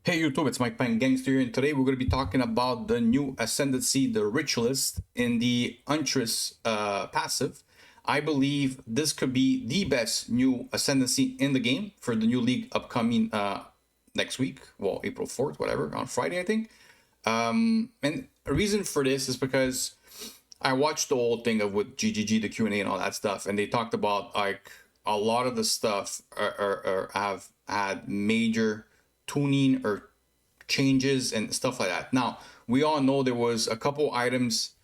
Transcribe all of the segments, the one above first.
Hey YouTube, it's Mike Pang Gangster here, and today we're going to be talking about the new Ascendancy, the Ritualist, in the Untris passive. I believe this could be the best new Ascendancy in the game for the new league upcoming next week, well, April 4th, whatever, on Friday, I think. And a reason for this is because I watched the whole thing of with GGG, the Q&A and all that stuff, and they talked about like a lot of the stuff have had major tuning or changes and stuff like that. Now, we all know there was a couple items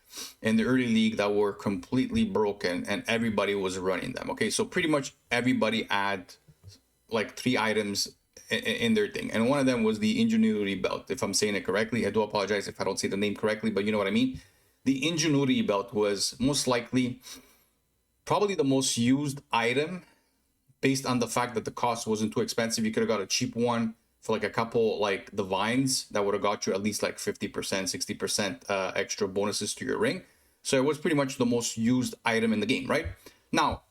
in the early league that were completely broken and everybody was running them. Okay, so pretty much everybody had like 3 items in their thing, and one of them was the Ingenuity belt, if I'm saying it correctly. I do apologize if I don't say the name correctly, but you know what I mean. The Ingenuity belt was most likely probably the most used item based on the fact that the cost wasn't too expensive. You could have got a cheap one for like a couple like divines that would have got you at least like 50%, 60% extra bonuses to your ring. So it was pretty much the most used item in the game, right? Now,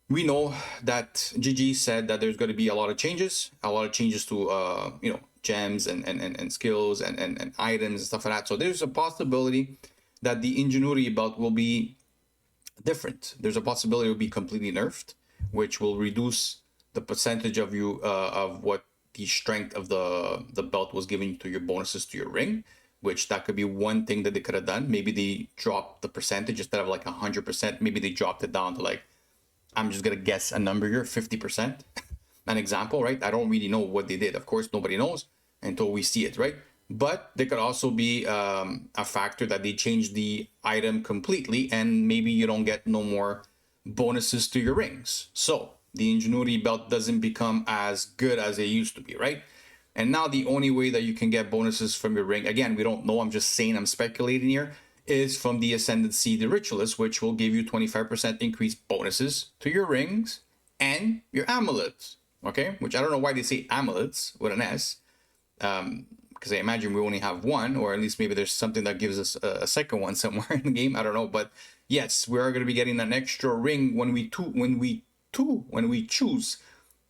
we know that GG said that there's going to be a lot of changes to gems and skills and items and stuff like that. So there's a possibility that the Ingenuity belt will be different. There's a possibility it will be completely nerfed, which will reduce the percentage of you of what the strength of the belt was giving to your bonuses to your ring, which that could be one thing that they could have done. Maybe they dropped the percentage instead of like 100%. Maybe they dropped it down to like, I'm just gonna guess a number here, 50%. An example, right? I don't really know what they did. Of course, nobody knows until we see it, right? But there could also be a factor that they changed the item completely and maybe you don't get no more bonuses to your rings. So the Ingenuity belt doesn't become as good as it used to be, right? And now the only way that you can get bonuses from your ring, again, we don't know, I'm just saying, I'm speculating here, is from the Ascendancy, the Ritualist, which will give you 25% increased bonuses to your rings and your amulets, okay? Which I don't know why they say amulets with an S, because I imagine we only have one, or at least maybe there's something that gives us a second one somewhere in the game. I don't know, but yes, we are going to be getting an extra ring when we choose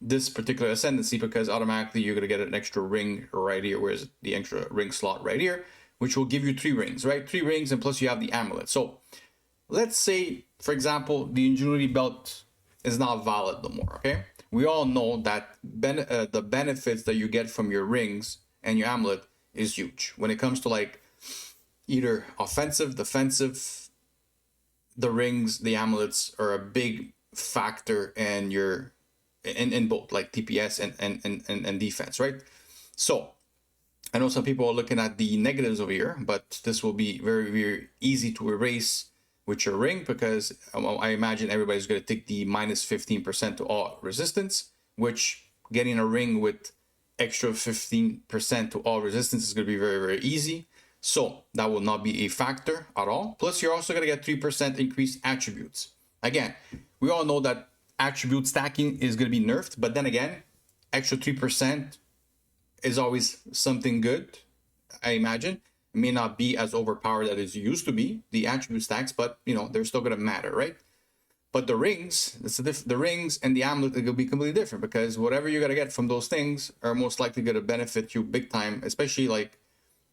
this particular Ascendancy, because automatically you're going to get an extra ring right here. Where's the extra ring slot right here, which will give you 3 rings, right? 3 rings, and plus you have the amulet. So let's say, for example, the Ingenuity belt is not valid no more, okay? We all know that the benefits that you get from your rings and your amulet is huge. When it comes to like either offensive, defensive, the rings, the amulets are a big factor in your in both like TPS and defense, right? So I know some people are looking at the negatives over here, but this will be very, very easy to erase with your ring, because I imagine everybody's going to take the minus 15% to all resistance, which getting a ring with extra 15% to all resistance is going to be very, very easy. So that will not be a factor at all. Plus, you're also going to get 3% increased attributes. Again, we all know that attribute stacking is going to be nerfed, but then again, extra 3% is always something good, I imagine. It may not be as overpowered as it used to be, the attribute stacks, but you know, they're still going to matter, right? But the rings, the rings and the amulet are going to be completely different, because whatever you're going to get from those things are most likely going to benefit you big time, especially like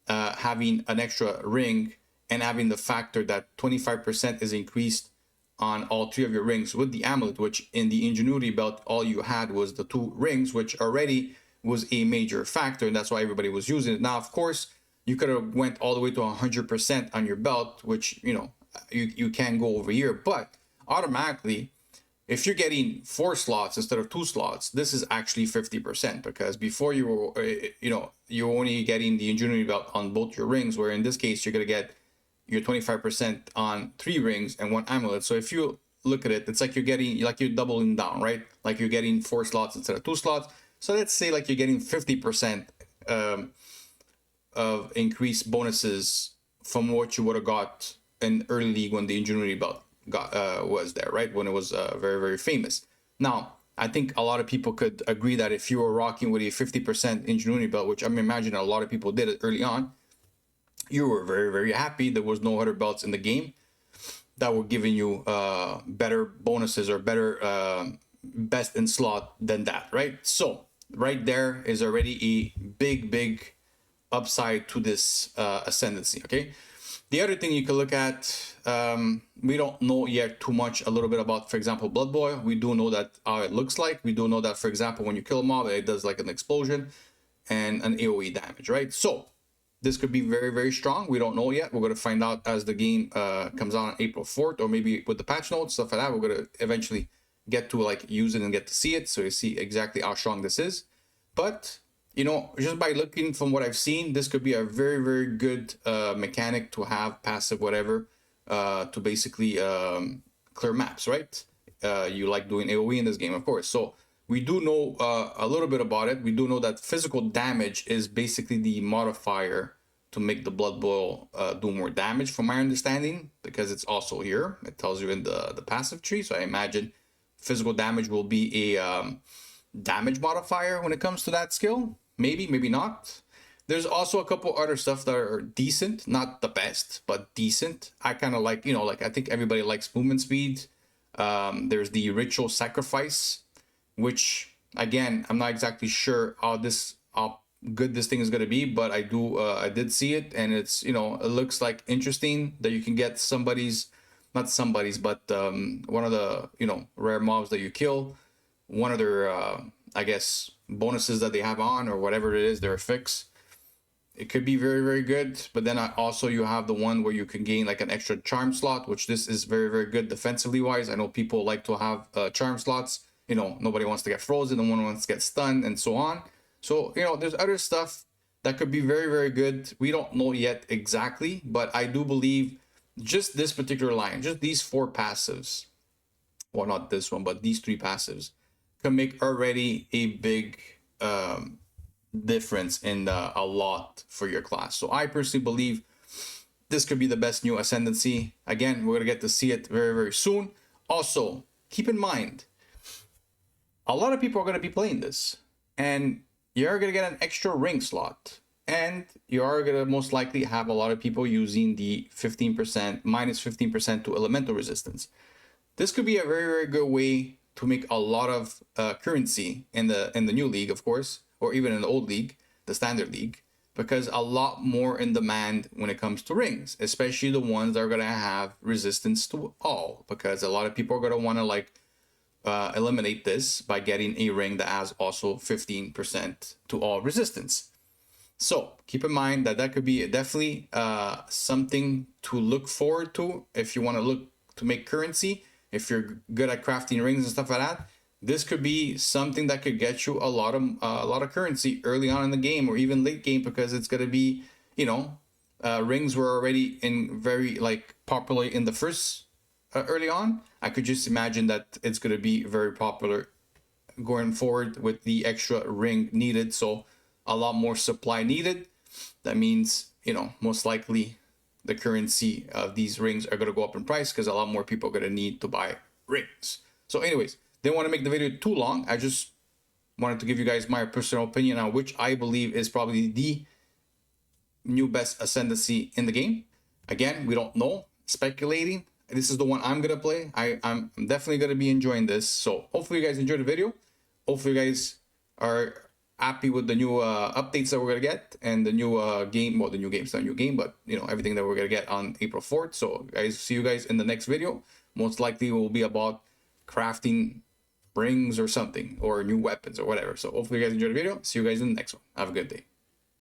having an extra ring and having the factor that 25% is increased on all 3 of your rings with the amulet, which in the Ingenuity belt, all you had was the 2 rings, which already was a major factor, and that's why everybody was using it. Now, of course, you could have went all the way to 100% on your belt, which, you know, you can go over here, but automatically, if you're getting 4 slots instead of 2 slots, this is actually 50%, because before you were, you're only getting the Ingenuity belt on both your rings, where in this case, you're going to get your 25% on 3 rings and 1 amulet. So if you look at it, it's like you're doubling down, right? Like you're getting 4 slots instead of 2 slots. So let's say like you're getting 50% of increased bonuses from what you would have got in early league when the Ingenuity belt was there, right? When it was very, very famous. Now, I think a lot of people could agree that if you were rocking with a 50% Ingenuity belt, which I'm imagining a lot of people did it early on, you were very, very happy. There was no other belts in the game that were giving you better bonuses or better best in slot than that, right? So right there is already a big upside to this Ascendancy. Okay. The other thing you can look at, we don't know yet too much a little bit about, for example, Blood Boil. We do know that how it looks like. We do know that, for example, when you kill a mob, it does like an explosion and an AoE damage, right? So this could be very strong. We don't know yet. We're going to find out as the game comes out on April 4th, or maybe with the patch notes, stuff like that. We're going to eventually get to like use it and get to see it, so you see exactly how strong this is. But you know, just by looking from what I've seen, this could be a very good mechanic to have, passive, whatever, to basically clear maps, right? You like doing AoE in this game, of course. So we do know a little bit about it. We do know that physical damage is basically the modifier to make the Blood Boil do more damage, from my understanding, because it's also here. It tells you in the passive tree. So I imagine physical damage will be a damage modifier when it comes to that skill. Maybe not. There's also a couple other stuff that are decent, not the best, but decent. I kind of like, you know, like I think everybody likes movement speed. There's the Ritual Sacrifice, which again, I'm not exactly sure how good this thing is going to be, but I did see it, and it's, you know, it looks like interesting that you can get not somebody's, but one of the, you know, rare mobs that you kill, one of their I guess bonuses that they have on, or whatever it is, their fix. It could be very good. But then also you have the one where you can gain like an extra charm slot, which this is very good defensively wise. I know people like to have charm slots. You know, nobody wants to get frozen, no one wants to get stunned, and so on. So, you know, there's other stuff that could be very good. We don't know yet exactly, but I do believe just this particular line, just these 4 passives, well, not this one, but these 3 passives, can make already a big difference in a lot for your class. So I personally believe this could be the best new Ascendancy. Again, we're gonna get to see it very soon. Also, keep in mind, a lot of people are gonna be playing this, and you're gonna get an extra ring slot, and you are gonna most likely have a lot of people using the 15% minus 15% to elemental resistance. This could be a very good way to make a lot of currency in the new league, of course, or even in the old league, the standard league, because a lot more in demand when it comes to rings, especially the ones that are gonna have resistance to all, because a lot of people are gonna want to like eliminate this by getting a ring that has also 15% to all resistance. So keep in mind that could be definitely something to look forward to if you want to look to make currency. If you're good at crafting rings and stuff like that, this could be something that could get you a lot of currency early on in the game, or even late game, because it's going to be, you know, rings were already in very like popular in the first early on. I could just imagine that it's going to be very popular going forward with the extra ring needed. So a lot more supply needed. That means, you know, most likely the currency of these rings are going to go up in price, because a lot more people are going to need to buy rings. So anyways, didn't want to make the video too long. I just wanted to give you guys my personal opinion on which I believe is probably the new best Ascendancy in the game. Again, we don't know, speculating. This is the one I'm going to play. I'm definitely going to be enjoying this. So hopefully you guys enjoyed the video. Hopefully you guys are happy with the new updates that we're gonna get, and the new game. Well, the new game's not a new game, but you know, everything that we're gonna get on April 4th. So guys, see you guys in the next video. Most likely it will be about crafting rings or something, or new weapons or whatever. So hopefully you guys enjoyed the video. See you guys in the next one. Have a good day.